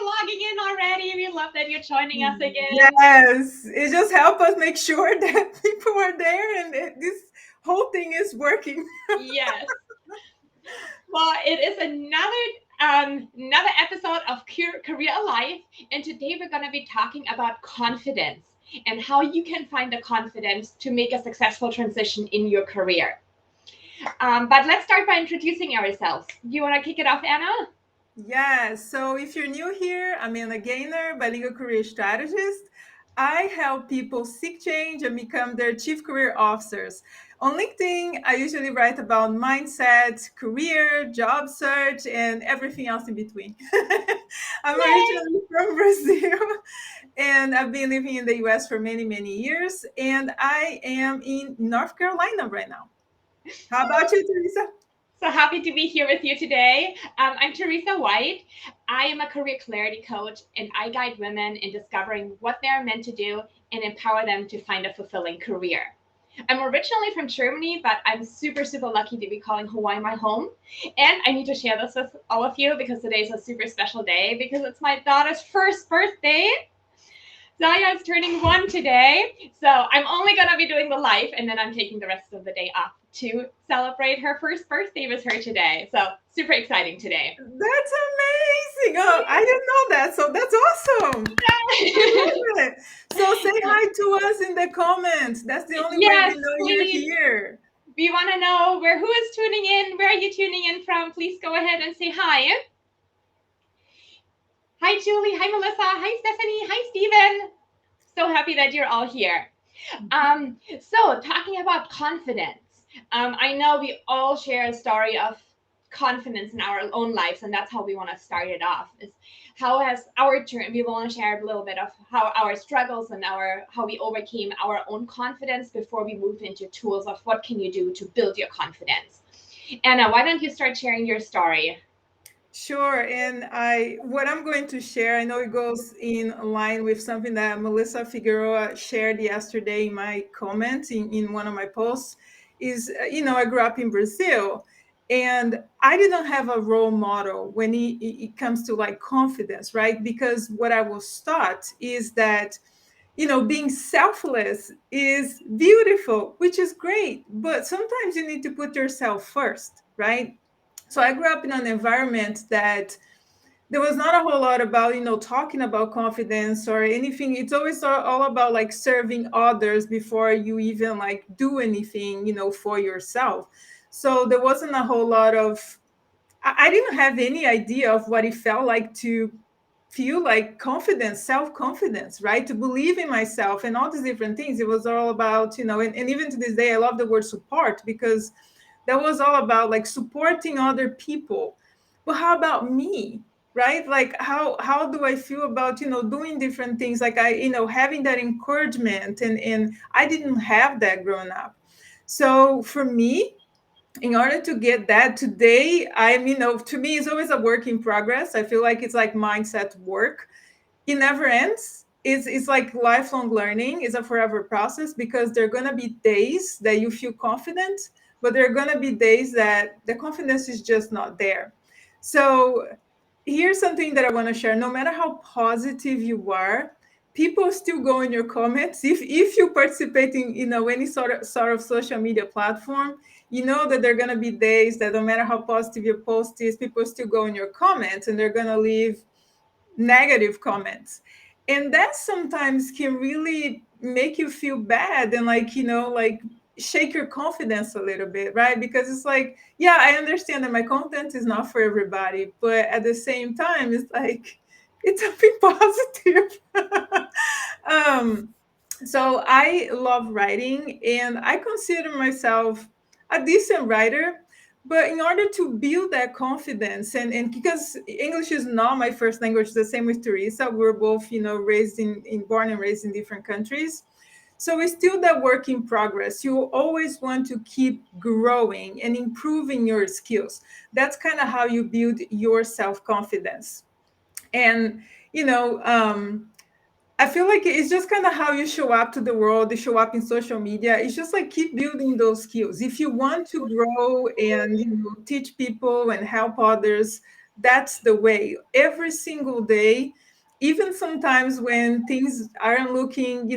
for logging in already. We love that you're joining us again. Yes, it just helps us make sure that people are there and this whole thing is working. Yes. Well, it is another episode of Career Alive, and today we're going to be talking about confidence and how you can find the confidence to make a successful transition in your career. But let's start by introducing ourselves. Do you want to kick it off, Anna? Yes, so if you're new here, I'm Anna Gaynor, bilingual career strategist. I help people seek change and become their chief career officers. On LinkedIn, I usually write about mindset, career, job search, and everything else in between. I'm Yay! originally from Brazil and I've been living in the US for many, many years. And I am in North Carolina right now. How about you, Teresa? So happy to be here with you today. I'm Theresa White. I am a career clarity coach, and I guide women in discovering what they're meant to do and empower them to find a fulfilling career. I'm originally from Germany, but I'm super, super lucky to be calling Hawaii my home. And I need to share this with all of you because today is a super special day because it's my daughter's first birthday. Zaya is turning 1 today, so I'm only gonna be doing the live, and then I'm taking the rest of the day off to celebrate her first birthday with her today. So super exciting today. That's amazing. Oh, I didn't know that. So that's awesome. I love it. So say hi to us in the comments. That's the only way we Yes, know you're please. here. We want to know who is tuning in. Where are you tuning in from? Please go ahead and say hi. Hi, Julie. Hi, Melissa. Hi, Stephanie. Hi, Stephen. So happy that you're all here. So talking about confidence, I know we all share a story of confidence in our own lives, and that's how we want to start it off. Is how has our journey? We want to share a little bit of how our struggles and how we overcame our own confidence before we move into tools of what can you do to build your confidence. Anna, why don't you start sharing your story? Sure. And what I'm going to share, I know it goes in line with something that Melissa Figueroa shared yesterday in my comments in one of my posts is, I grew up in Brazil and I didn't have a role model when it comes to like confidence, right? Because what I was taught is that, being selfless is beautiful, which is great, but sometimes you need to put yourself first, right? So I grew up in an environment that there was not a whole lot about talking about confidence or anything. It's always all about like serving others before you even like do anything for yourself. So there wasn't a whole lot of I didn't have any idea of what it felt like to feel like confidence, self-confidence, right? To believe in myself and all these different things. It was all about, and even to this day, I love the word support because that was all about like supporting other people. But how about me? Right? Like how do I feel about, doing different things? Like having that encouragement and I didn't have that growing up. So for me, in order to get that today, to me it's always a work in progress. I feel like it's like mindset work. It never ends. It's like lifelong learning. It's a forever process because there are going to be days that you feel confident, but there are going to be days that the confidence is just not there. So here's something that I want to share. No matter how positive you are, people still go in your comments. If you participate in any sort of social media platform, you know that there are going to be days that no matter how positive your post is, people still go in your comments and they're going to leave negative comments. And that sometimes can really make you feel bad and like like shake your confidence a little bit, right? Because it's like, yeah, I understand that my content is not for everybody, but at the same time it's like it's something positive. um so I love writing and I consider myself a decent writer. But in order to build that confidence, and because English is not my first language, the same with Teresa, we're both, raised in born and raised in different countries. So it's still that work in progress. You always want to keep growing and improving your skills. That's kind of how you build your self confidence. And, you know, I feel like it's just kind of how you show up to the world, you show up in social media. It's just like keep building those skills. If you want to grow and teach people and help others, that's the way. Every single day, even sometimes when things aren't looking,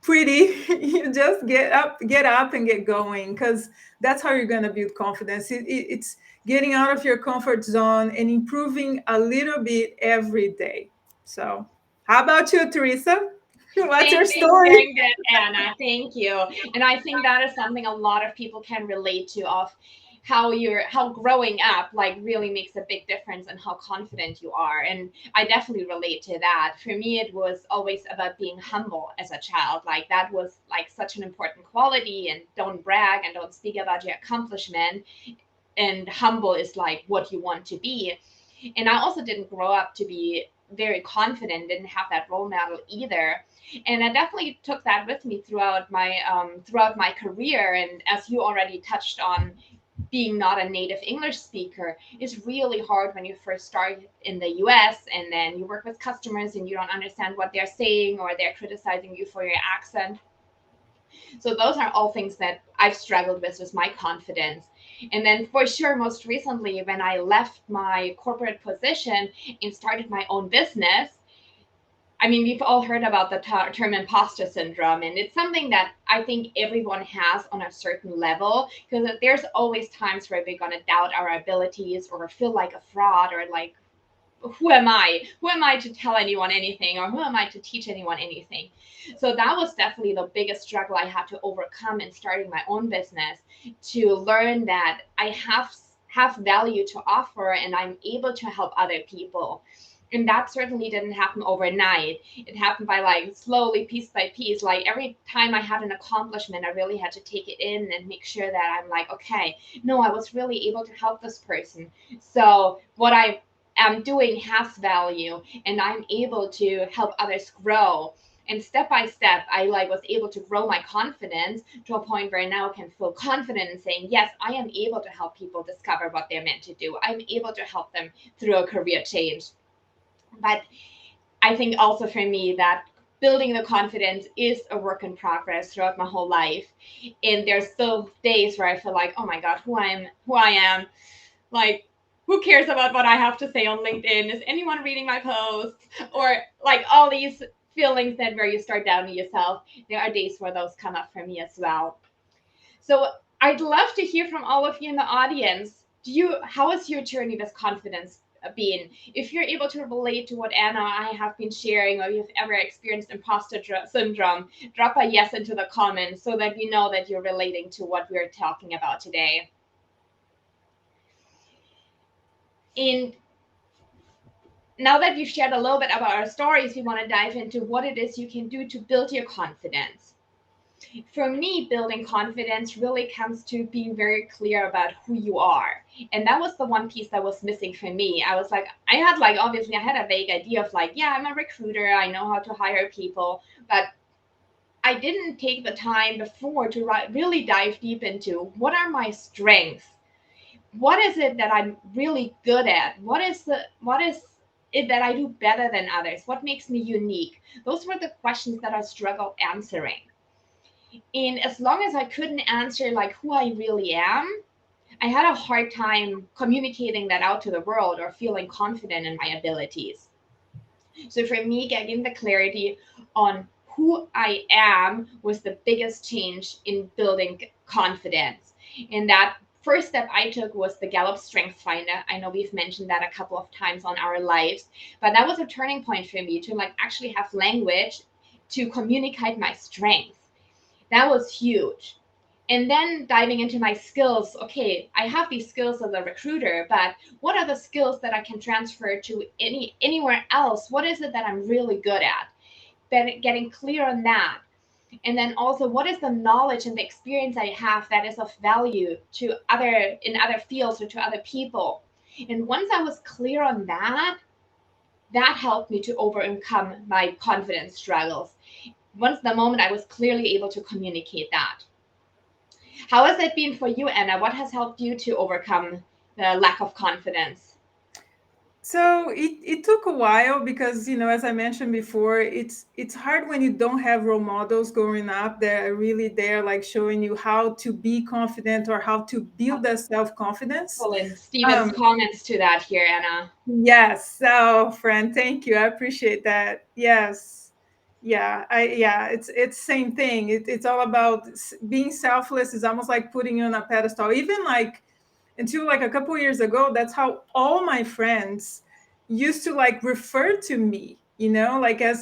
pretty, you just get up and get going, because that's how you're going to build confidence. It's getting out of your comfort zone and improving a little bit every day. So how about you, Teresa? What's Thank your you for story? sharing that, Anna. Thank you. And I think that is something a lot of people can relate to, of how growing up like really makes a big difference in how confident you are. And I definitely relate to that. For me, it was always about being humble as a child. Like that was like such an important quality, and don't brag and don't speak about your accomplishment. And humble is like what you want to be. And I also didn't grow up to be very confident, didn't have that role model either. And I definitely took that with me throughout my career. And as you already touched on, being not a native English speaker is really hard when you first start in the US, and then you work with customers and you don't understand what they're saying, or they're criticizing you for your accent. So those are all things that I've struggled with my confidence. And then for sure, most recently, when I left my corporate position and started my own business, I mean, we've all heard about the term imposter syndrome, and it's something that I think everyone has on a certain level, because there's always times where we're going to doubt our abilities or feel like a fraud, or like, who am I? Who am I to tell anyone anything, or who am I to teach anyone anything? So that was definitely the biggest struggle I had to overcome in starting my own business, to learn that I have value to offer and I'm able to help other people. And that certainly didn't happen overnight. It happened by like slowly, piece by piece. Like every time I had an accomplishment, I really had to take it in and make sure that I'm like, okay, no, I was really able to help this person. So what I am doing has value, and I'm able to help others grow. And step by step, I like was able to grow my confidence to a point where I now can feel confident in saying, yes, I am able to help people discover what they're meant to do. I'm able to help them through a career change. But I think also for me that building the confidence is a work in progress throughout my whole life. And there's still days where I feel like, oh my God, who I am, like, who cares about what I have to say on LinkedIn? Is anyone reading my posts? Or like all these feelings that where you start doubting yourself. There are days where those come up for me as well. So I'd love to hear from all of you in the audience. How has your journey with confidence been? If you're able to relate to what Anna and I have been sharing, or you've ever experienced imposter syndrome, drop a yes into the comments so that we know that you're relating to what we're talking about today. And now that we've shared a little bit about our stories, we want to dive into what it is you can do to build your confidence. For me, building confidence really comes to being very clear about who you are. And that was the one piece that was missing for me. I was like, obviously, I had a vague idea of like, yeah, I'm a recruiter, I know how to hire people, but I didn't take the time before to really dive deep into what are my strengths? What is it that I'm really good at? What is it that I do better than others? What makes me unique? Those were the questions that I struggled answering. And as long as I couldn't answer like who I really am, I had a hard time communicating that out to the world or feeling confident in my abilities. So for me, getting the clarity on who I am was the biggest change in building confidence. And that first step I took was the Gallup Strength Finder. I know we've mentioned that a couple of times on our lives, but that was a turning point for me to like actually have language to communicate my strengths. That was huge. And then diving into my skills, okay, I have these skills as a recruiter, but what are the skills that I can transfer to anywhere else? What is it that I'm really good at? Then getting clear on that. And then also, what is the knowledge and the experience I have that is of value to other fields or to other people? And once I was clear on that, that helped me to overcome my confidence struggles. Once the moment I was clearly able to communicate that. How has it been for you, Anna? What has helped you to overcome the lack of confidence? So it took a while because, as I mentioned before, it's hard when you don't have role models growing up that are really there, like showing you how to be confident or how to build that self-confidence. Well, and Stephen's comments to that here, Anna. Yes. So, friend, thank you. I appreciate that. Yes. Yeah, it's same thing. It's all about being selfless is almost like putting you on a pedestal. Even like until like a couple years ago, that's how all my friends used to like refer to me, like as,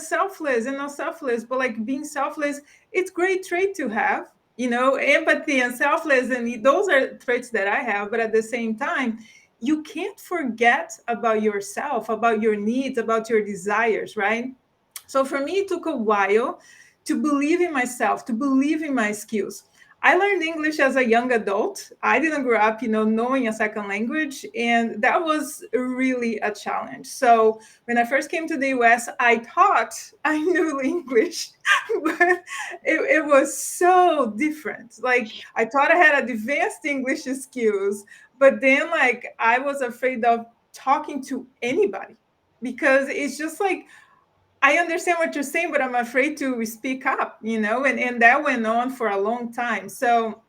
selfless, but like being selfless, it's great trait to have, empathy and selfless, and those are traits that I have, but at the same time, you can't forget about yourself, about your needs, about your desires, right? So for me, it took a while to believe in myself, to believe in my skills. I learned English as a young adult. I didn't grow up, knowing a second language, and that was really a challenge. So when I first came to the US, I thought I knew English, but it was so different. Like I thought I had advanced English skills, but then like I was afraid of talking to anybody because it's just like I understand what you're saying, but I'm afraid to speak up, and that went on for a long time. So,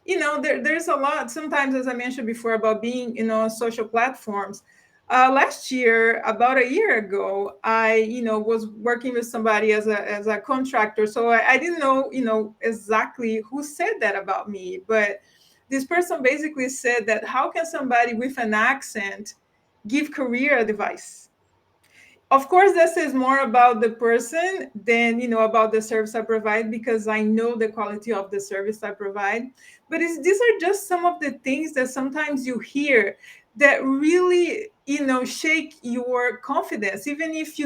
there's a lot sometimes, as I mentioned before, about being, on social platforms. Last year, about a year ago, I, was working with somebody as a contractor. So I didn't know, exactly who said that about me, but this person basically said that how can somebody with an accent give career advice? Of course, this is more about the person than about the service I provide, because I know the quality of the service I provide. But these are just some of the things that sometimes you hear that really shake your confidence, even if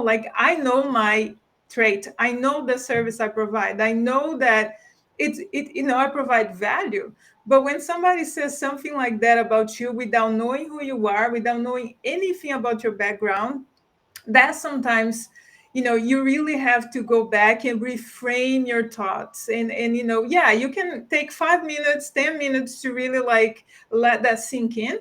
like I know my trait, I know the service I provide, I know that I provide value. But when somebody says something like that about you without knowing who you are, without knowing anything about your background, that sometimes you really have to go back and reframe your thoughts, and yeah, you can take 5 minutes, 10 minutes to really like let that sink in.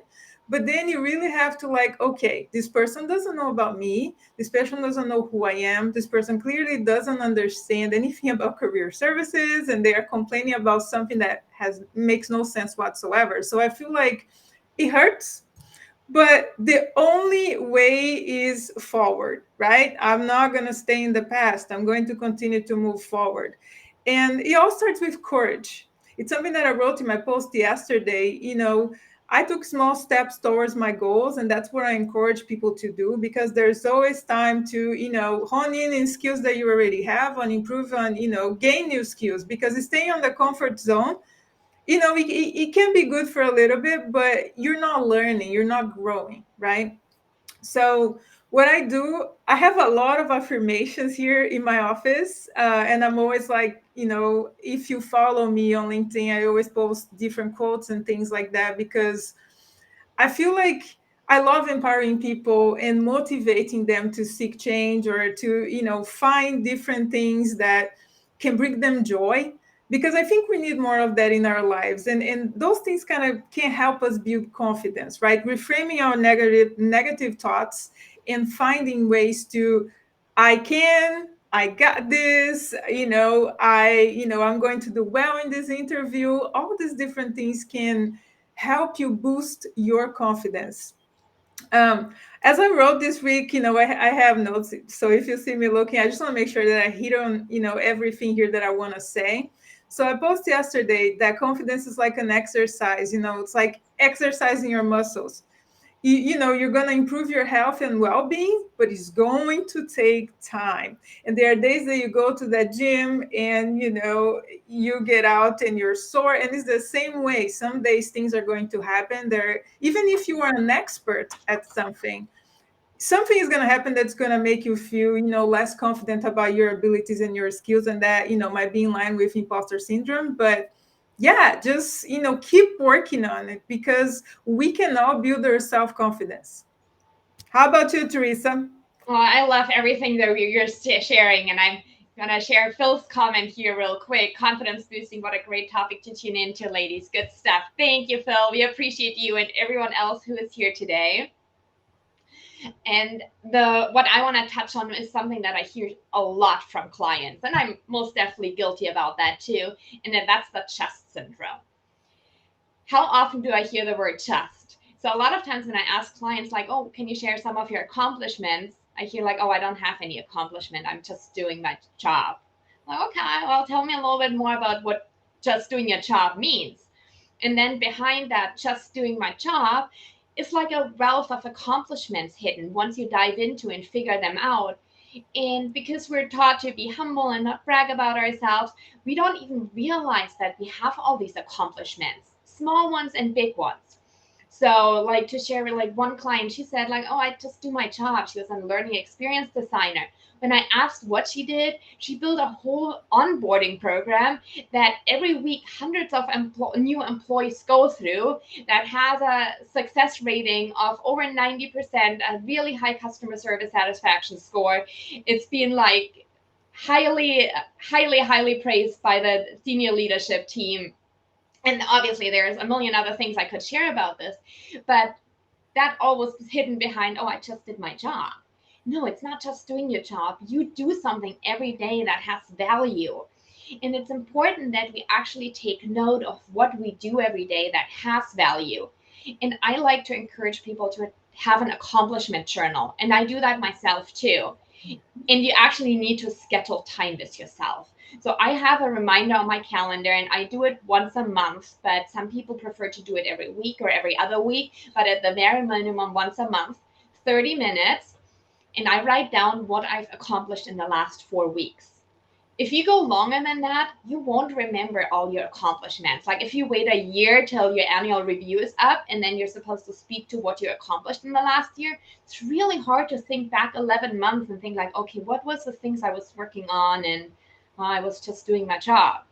But then you really have to like, okay, this person doesn't know about me, this person doesn't know who I am, this person clearly doesn't understand anything about career services, and they are complaining about something that has makes no sense whatsoever. So I feel like it hurts, but the only way is forward, right? I'm not going to stay in the past. I'm going to continue to move forward. And it all starts with courage. It's something that I wrote in my post yesterday. I took small steps towards my goals, and that's what I encourage people to do, because there's always time to, hone in skills that you already have, and improve on, gain new skills, because staying on the comfort zone, it can be good for a little bit, but you're not learning, you're not growing, right? So what I do, I have a lot of affirmations here in my office, and I'm always like, if you follow me on LinkedIn, I always post different quotes and things like that, because I feel like I love empowering people and motivating them to seek change, or to, find different things that can bring them joy. Because I think we need more of that in our lives. And those things kind of can help us build confidence, right? Reframing our negative thoughts and finding ways to, I got this, I'm going to do well in this interview. All these different things can help you boost your confidence. As I wrote this week, I have notes. So if you see me looking, I just want to make sure that I hit on, everything here that I want to say. So I posted yesterday that confidence is like an exercise, it's like exercising your muscles. You're going to improve your health and well-being, but it's going to take time. And there are days that you go to that gym and you get out and you're sore, and it's the same way. Some days things are going to happen there. Even if you are an expert at something, something is going to happen that's going to make you feel less confident about your abilities and your skills, and that might be in line with imposter syndrome. But yeah, just keep working on it, because we can all build our self-confidence. How about you, Teresa? Well, I love everything that you're sharing, and Gonna share Phil's comment here real quick. Confidence boosting. What a great topic to tune into, ladies. Good stuff. Thank you, Phil. We appreciate you and everyone else who is here today. And the what I want to touch on is something that I hear a lot from clients, and I'm most definitely guilty about that too. And then that's the chest syndrome. How often do I hear the word chest? So a lot of times when I ask clients like, "Oh, can you share some of your accomplishments?" I hear like, "Oh, I don't have any accomplishment. I'm just doing my job." Like, okay, well, tell me a little bit more about what just doing your job means. And then behind that, just doing my job, it's like a wealth of accomplishments hidden once you dive into and figure them out. And because we're taught to be humble and not brag about ourselves, we don't even realize that we have all these accomplishments, small ones and big ones. So, like to share, like one client, she said, like, "Oh, I just do my job." She was a learning experience designer. When I asked what she did, she built a whole onboarding program that every week hundreds of new employees go through, that has a success rating of over 90%, a really high customer service satisfaction score. It's been like highly praised by the senior leadership team. And obviously there's a million other things I could share about this, but that all was hidden behind, "Oh, I just did my job." No, it's not just doing your job. You do something every day that has value. And it's important that we actually take note of what we do every day that has value. And I like to encourage people to have an accomplishment journal. And I do that myself too. And you actually need to schedule time with yourself. So I have a reminder on my calendar, and I do it once a month, but some people prefer to do it every week or every other week. But at the very minimum, once a month, 30 minutes, and I write down what I've accomplished in the last 4 weeks. If you go longer than that, you won't remember all your accomplishments. Like if you wait a year till your annual review is up and then you're supposed to speak to what you accomplished in the last year, it's really hard to think back 11 months and think like, okay, what was the things I was working on, and I was just doing my job.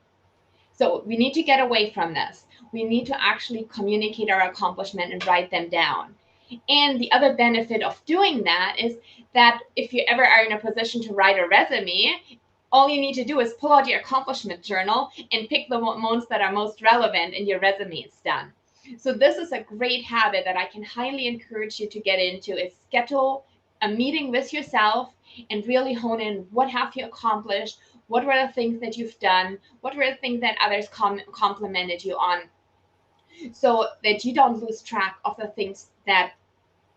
So we need to get away from this. We need to actually communicate our accomplishment and write them down. And the other benefit of doing that is that if you ever are in a position to write a resume, all you need to do is pull out your accomplishment journal and pick the ones that are most relevant, and your resume is done. So this is a great habit that I can highly encourage you to get into, is schedule a meeting with yourself and really hone in what have you accomplished, what were the things that you've done, what were the things that others complimented you on, so that you don't lose track of the things that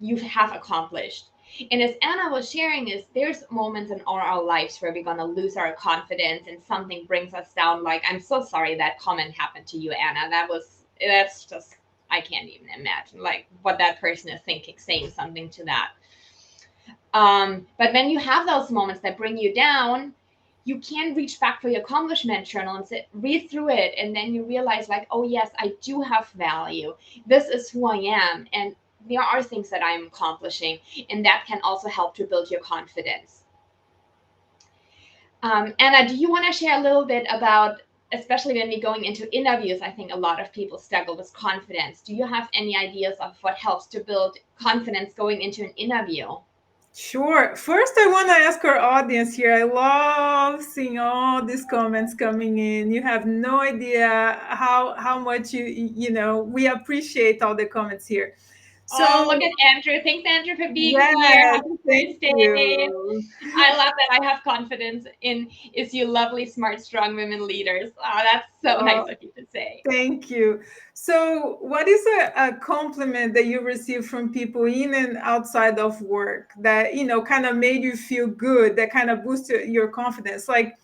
you have accomplished. And as Anna was sharing, is there's moments in all our lives where we're gonna lose our confidence and something brings us down. Like, I'm so sorry that comment happened to you, Anna. That's just, I can't even imagine like what that person is thinking, saying something to that. But when you have those moments that bring you down, you can reach back for your accomplishment journal and read through it, and then you realize like, oh yes, I do have value. This is who I am, and there are things that I'm accomplishing, and that can also help to build your confidence. Anna, do you want to share a little bit about, especially when we're going into interviews, I think a lot of people struggle with confidence. Do you have any ideas of what helps to build confidence going into an interview? Sure. First, I want to ask our audience here. I love seeing all these comments coming in. You have no idea how much we appreciate all the comments here. So, Oh, look at Andrew. Thanks, Andrew, for being here. yes, Happy thank Thursday. you. I love that I have confidence in is you lovely, smart, strong women leaders. Oh, that's so Uh, nice of you to say. Thank you. So, what is a compliment that you receive from people in and outside of work that kind of made you feel good, that kind of boosted your confidence? Like,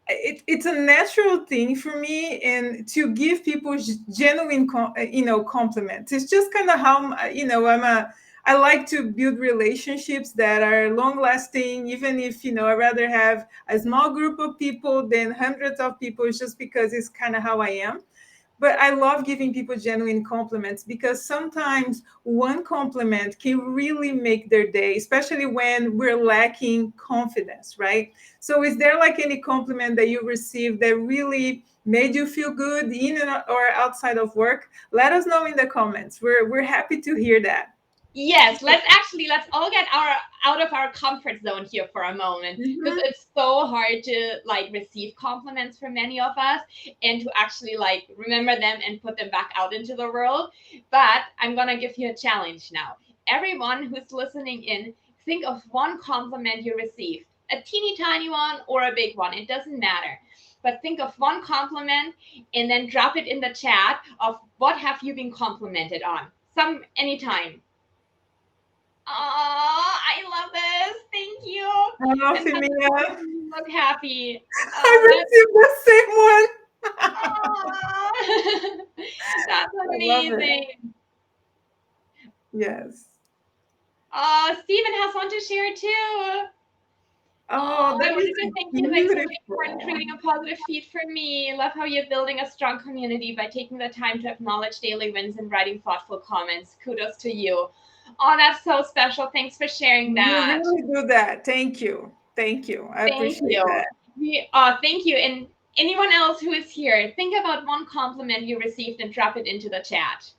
it's a natural thing for me, and to give people genuine compliments. It's just kind of how I like to build relationships that are long lasting, even if I rather have a small group of people than hundreds of people. It's just because it's kind of how I am. But I love giving people genuine compliments, because sometimes one compliment can really make their day, especially when we're lacking confidence, right? So, is there like any compliment that you received that really made you feel good in or outside of work? Let us know in the comments. We're happy to hear that. Yes, let's all get our out of our comfort zone here for a moment, because Mhm. it's so hard to like receive compliments from many of us and to actually like remember them and put them back out into the world. But I'm gonna give you a challenge now. Everyone who's listening in, think of one compliment you received, a teeny tiny one or a big one, it doesn't matter. But think of one compliment and then drop it in the chat of what have you been complimented on. Some anytime. Oh, I love this. Thank you. Oh, And that's Femia, making me look happy. Oh, I received the same one. oh, that's I love it. amazing. Yes. Oh, Stephen has one to share too. Oh, Oh, I that wanted is to thank you. Like so many important beautiful. creating a positive feed for me. Love how you're building a strong community by taking the time to acknowledge daily wins and writing thoughtful comments. Kudos to you. Oh, that's so special. Thanks for sharing You that. really do that. Thank you. Thank you. I Thank appreciate you. that. Thank you. And anyone else who is here, think about one compliment you received and drop it into the chat.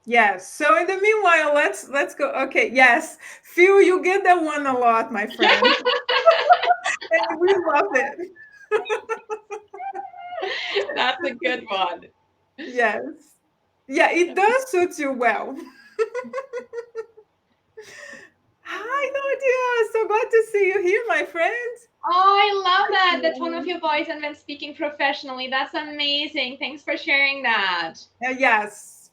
Yes. So in the meanwhile, let's go. Okay. Yes. Phil, you get that one a lot, my friend. And we love it. That's a good one. Yes. Yeah, it does suit you well. Hi, Nadia. So glad to see you here, my friend. Oh, I love that. The tone of your voice and when speaking professionally. That's amazing. Thanks for sharing that. Yes.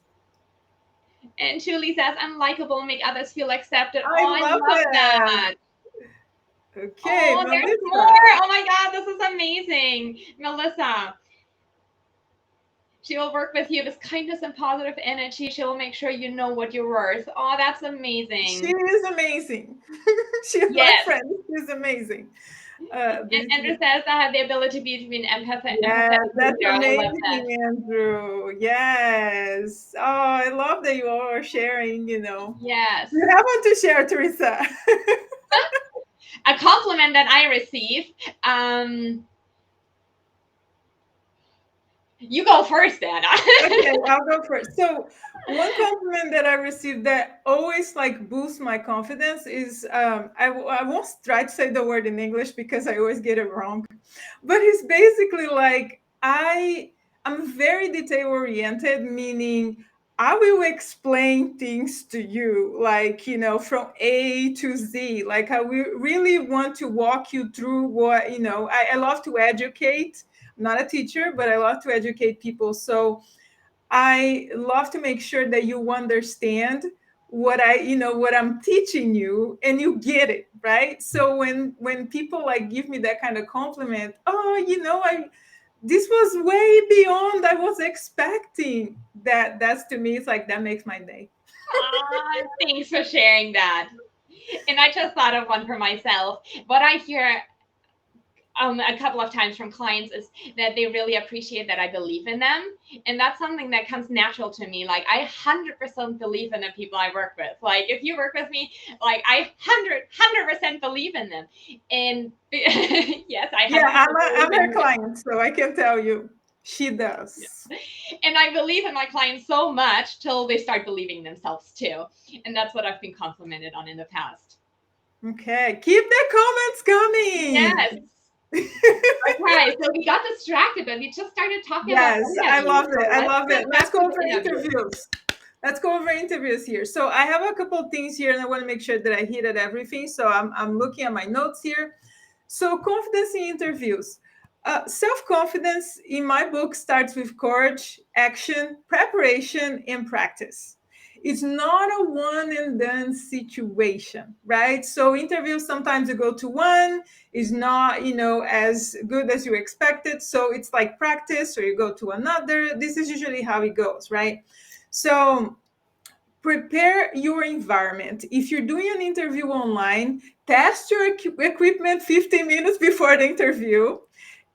And Julie says, I'm likable, make others feel accepted. I Oh, I love love it. that. Okay, Oh, there's more. Melissa. Oh my God, this is amazing. Melissa, she will work with you with kindness and positive energy. She will make sure you know what you're worth. Oh, that's She amazing. is amazing. She's my Yes. friend. She's amazing. And This Andrew says I have the ability to be Yeah, empathetic that's leader. I love that. amazing, Andrew. Yes. Oh, I love that you all are sharing, Yes. You have one to share, Teresa. A compliment that I received. Um, you go first, Dad. Okay, I'll go first. So, one compliment that I received that always like boosts my confidence is I won't try to say the word in English because I always get it wrong, but it's basically like I'm very detail oriented, meaning I will explain things to you like from A to Z. Like I will really want to walk you through what I love to educate. I'm not a teacher, but I love to educate people. So I love to make sure that you understand what I'm teaching you and you get it, right? So when people like give me that kind of compliment, oh, I this was way beyond I was expecting. That's to me, it's like that makes my day. Thanks for sharing that. And I just thought of one for myself. What I hear a couple of times from clients is that they really appreciate that I believe in them. And that's something that comes natural to me. Like I 100% believe in the people I work with. Like if you work with me, like I 100% believe in them. And yes, I Yeah, have people I'm believe in her me. client, so I can tell you she does. And I believe in my clients so much till they start believing themselves too. And that's what I've been complimented on in the past. Okay, keep the comments Yes. coming. Okay, so we got distracted, but we just started talking about Yes, I interviews. love So it. I let's love it. get Let's back go to over the interview. interviews. Let's go over interviews here. So I have a couple of things here, and I want to make sure that I hit at everything. So I'm looking at my notes here. So confidence in interviews. Self-confidence in my book starts with courage, action, preparation, and practice. It's not a one and done situation, right? So interviews sometimes you go to one, is not as good as you expected, so it's like practice or you go to another. This is usually how it goes, right? So prepare your environment. If you're doing an interview online, test your equipment 15 minutes before the interview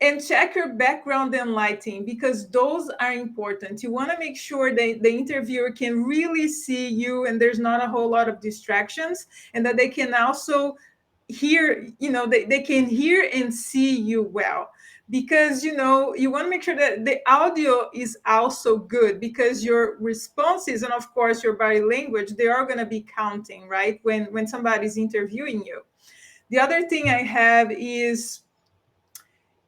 and check your background and lighting because those are important. You want to make sure that the interviewer can really see you and there's not a whole lot of distractions, and that they can also hear, they can hear and see you well. because you want to make sure that the audio is also good, because your responses and of course your body language, they are going to be counting, right, when somebody's interviewing you. The other thing I have is,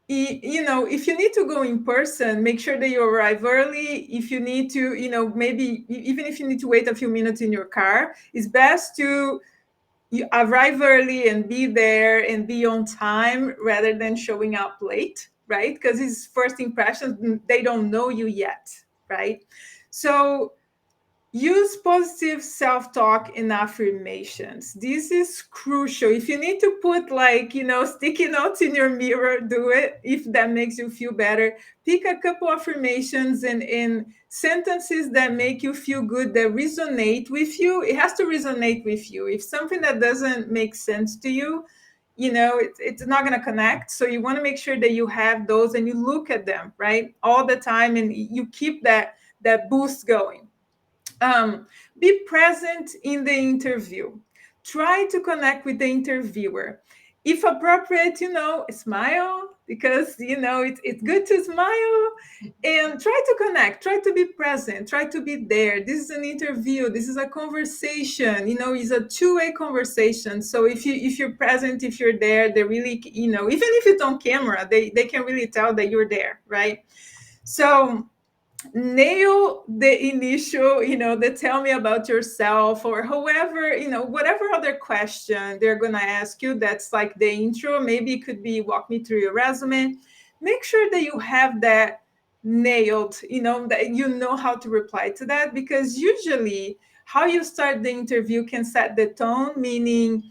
if you need to go in person, make sure that you arrive early. If you need to, maybe even if you need to wait a few minutes in your car, it's best to you arrive early and be there and be on time rather than showing up late, right? Because it's first impressions, they don't know you yet, right? So use positive self-talk and affirmations. This is crucial. If you need to put sticky notes in your mirror, do it. If that makes you feel better, pick a couple affirmations and sentences that make you feel good, that resonate with you. It has to resonate with you. If something that doesn't make sense to you, it's not going to connect. So you want to make sure that you have those and you look at them, right, all the time, and you keep that boost going. Be present in the interview. Try to connect with the interviewer. If appropriate, smile, because it's good to smile, and try to connect, try to be present, try to be there. This is an interview, this is a conversation, it's a two-way conversation. So if you're present, if you're there, they really, even if it's on camera, they can really tell that you're there, right? So nail the initial, the tell me about yourself, or however, whatever other question they're going to ask you, that's like the intro. Maybe it could be walk me through your resume. Make sure that you have that nailed, that you know how to reply to that, because usually how you start the interview can set the tone. Meaning,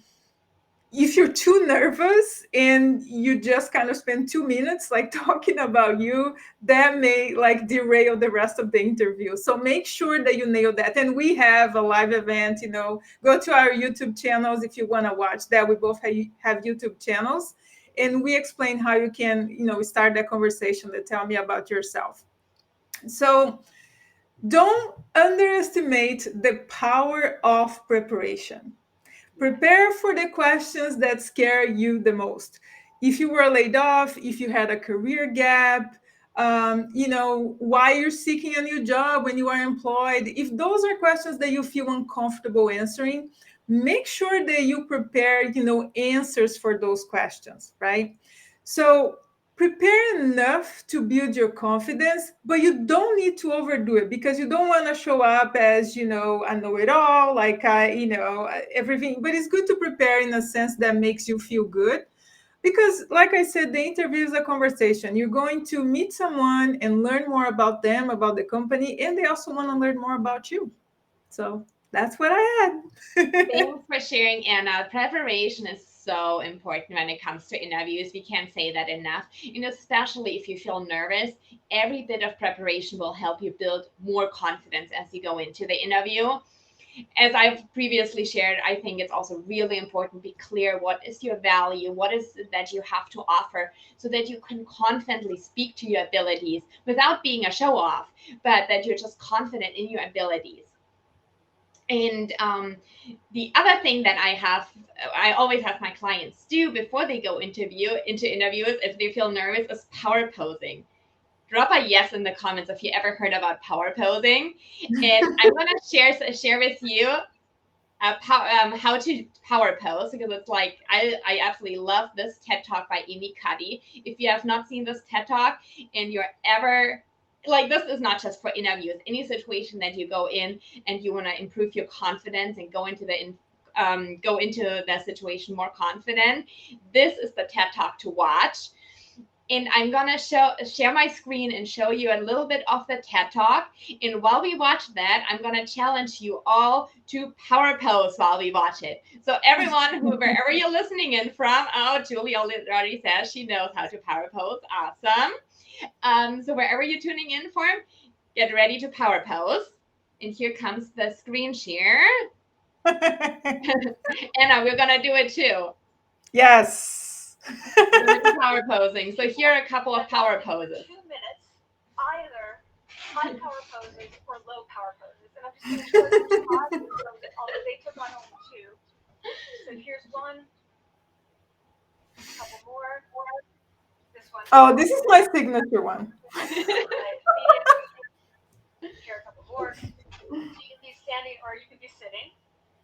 if you're too nervous and you just kind of spend 2 minutes like talking about you, that may like derail the rest of the interview. So make sure that you nail that. And we have a live event, go to our YouTube channels if you want to watch that. We both have YouTube channels, and we explain how you can, start that conversation to tell me about yourself. So don't underestimate the power of preparation. Prepare for the questions that scare you the most. If you were laid off, if you had a career gap, why you're seeking a new job when you are employed. If those are questions that you feel uncomfortable answering, make sure that you prepare, answers for those questions, right? So prepare enough to build your confidence, but you don't need to overdo it, because you don't want to show up as, I know it all, like everything. But it's good to prepare in a sense that makes you feel good, because like I said, the interview is a conversation. You're going to meet someone and learn more about them, about the company, and they also want to learn more about you. So that's what I had. Thanks for sharing, Anna. Preparation is so important when it comes to interviews. We can't say that enough. Especially if you feel nervous, every bit of preparation will help you build more confidence as you go into the interview. As I've previously shared, I think it's also really important to be clear what is your value, what is it that you have to offer, so that you can confidently speak to your abilities without being a show off, but that you're just confident in your abilities. And the other thing that I always have my clients do before they go into interviews, if they feel nervous, is power posing. Drop a yes in the comments if you ever heard about power posing. And I'm going to share with you how to power pose, because it's like I absolutely love this TED Talk by Amy Cuddy. If you have not seen this TED Talk and you're ever like, this is not just for interviews, any situation that you go in and you want to improve your confidence and go into the situation more confident, this is the TED Talk to watch. And I'm gonna share my screen and show you a little bit of the TED Talk. And while we watch that, I'm gonna challenge you all to power pose while we watch it. So everyone, wherever you're listening in from, oh, Julie already says she knows how to power pose. Awesome. So wherever you're tuning in from, get ready to power pose. And here comes the screen share. Anna, we're gonna do it too. Yes. Power posing. So here are a couple of power poses. 2 minutes, either high power poses or low power poses. And I'm just going to show you 5 poses, although they took on only 2. So here's one, a couple more. This one. Oh, this is my signature one. Medium. Here are a couple more. So you can be standing or you can be sitting.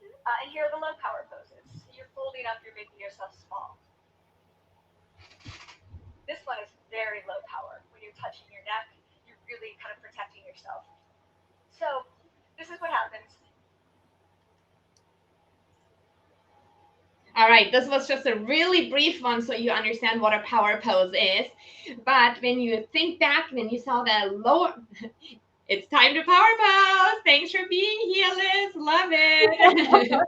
And here are the low power poses. So you're folding up, you're making yourself small. This one is very low power. When you're touching your neck, you're really kind of protecting yourself. So this is what happens. All right, this was just a really brief one so you understand what a power pose is. But when you think back, when you saw the lower, it's time to power pose. Thanks for being here, Liz. Love it.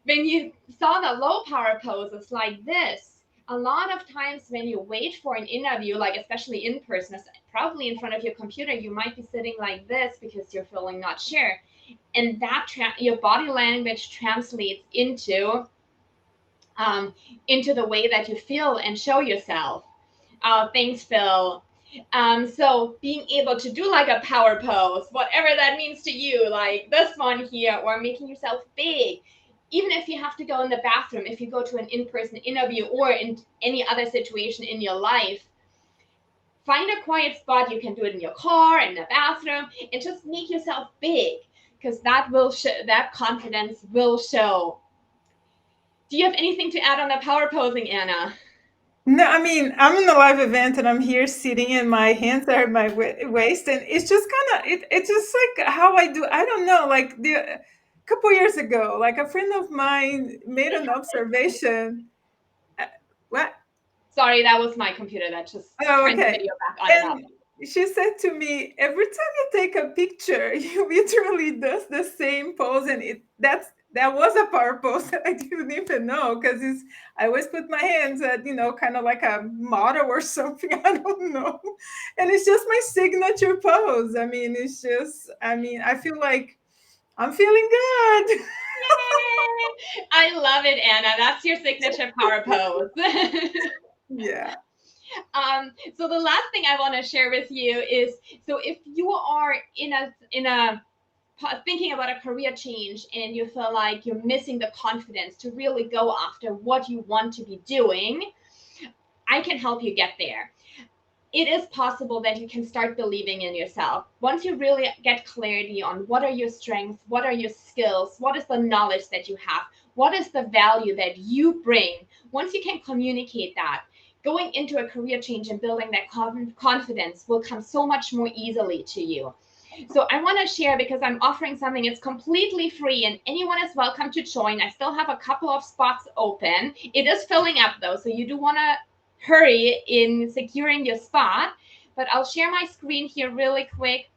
When you saw the low power poses like this, a lot of times when you wait for an interview, like especially in person, probably in front of your computer, you might be sitting like this because you're feeling not sure. And that your body language translates into the way that you feel and show yourself. Thanks, Phil. So being able to do like a power pose, whatever that means to you, like this one here, or making yourself big, even if you have to go in the bathroom, if you go to an in-person interview or in any other situation in your life, find a quiet spot. You can do it in your car, in the bathroom, and just make yourself big, because that confidence will show. Do you have anything to add on the power posing, Anna? No, I mean, I'm in a live event and I'm here sitting and my hands are at my waist, and it's just kind of it's just like how I do. I don't know, like the a couple years ago, like a friend of mine made an observation. uh, What? Sorry, that was my computer that just Oh, turned the okay. video back on and off. And she said to me, every time you take a picture, you literally does the same pose, and that was a power pose that I didn't even know, because it's I always put my hands at kind of like a motto or something. I don't know, and it's just my signature pose. I mean, it's just I feel like I'm feeling good. Yay! I love it, Anna. That's your signature power pose. Yeah. So the last thing I want to share with you is, so if you are in a thinking about a career change and you feel like you're missing the confidence to really go after what you want to be doing, I can help you get there. It is possible that you can start believing in yourself. Once you really get clarity on what are your strengths, what are your skills, what is the knowledge that you have, what is the value that you bring, once you can communicate that, going into a career change and building that confidence will come so much more easily to you. So I want to share, because I'm offering something, it's completely free and anyone is welcome to join. I still have a couple of spots open. It is filling up though, so you do want to hurry in securing your spot. But I'll share my screen here really quick.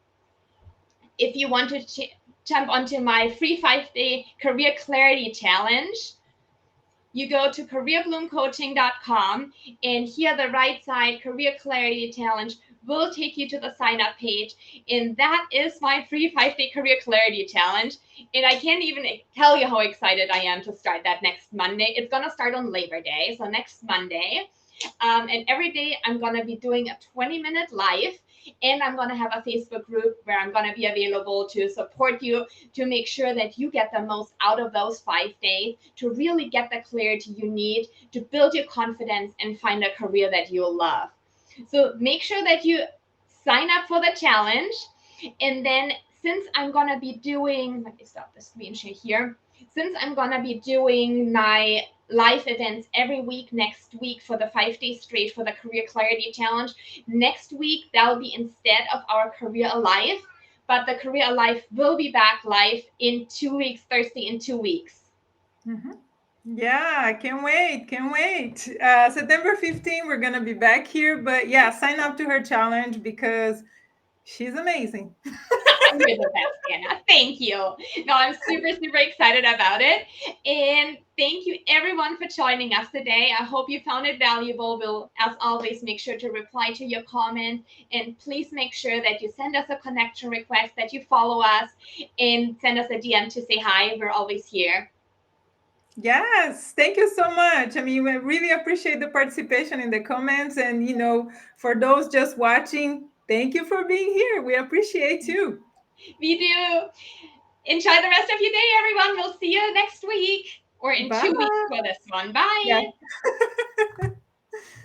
If you want to jump onto my free 5-day career clarity challenge, you go to careerbloomcoaching.com, and here the right side, career clarity challenge, will take you to the sign up page. And that is my free 5-day career clarity challenge. And I can't even tell you how excited I am to start that next Monday. It's going to start on Labor Day, so next Monday. And every day I'm going to be doing a 20-minute live, and I'm going to have a Facebook group where I'm going to be available to support you, to make sure that you get the most out of those 5 days, to really get the clarity you need to build your confidence and find a career that you love. So make sure that you sign up for the challenge. And then, since I'm going to be doing, let me stop the screen share here. Since I'm going to be doing my live events every week next week for the 5 days straight for the Career Clarity Challenge, next week that'll be instead of our Career Alive, but the Career Alive will be back live in 2 weeks, Thursday in 2 weeks. Mm-hmm. Yeah, can't wait. Can't wait. September 15th, we're going to be back here. But yeah, sign up to her challenge because she's amazing. You're the best, Anna. Thank you. No, I'm super, super excited about it. And thank you, everyone, for joining us today. I hope you found it valuable. We'll, as always, make sure to reply to your comments. And please make sure that you send us a connection request, that you follow us, and send us a DM to say hi. We're always here. Yes, thank you so much. I mean, we really appreciate the participation in the comments. And, for those just watching, thank you for being here. We appreciate you. We do. Enjoy the rest of your day, everyone. We'll see you next week, or in Bye. 2 weeks for this one. Bye. Yeah.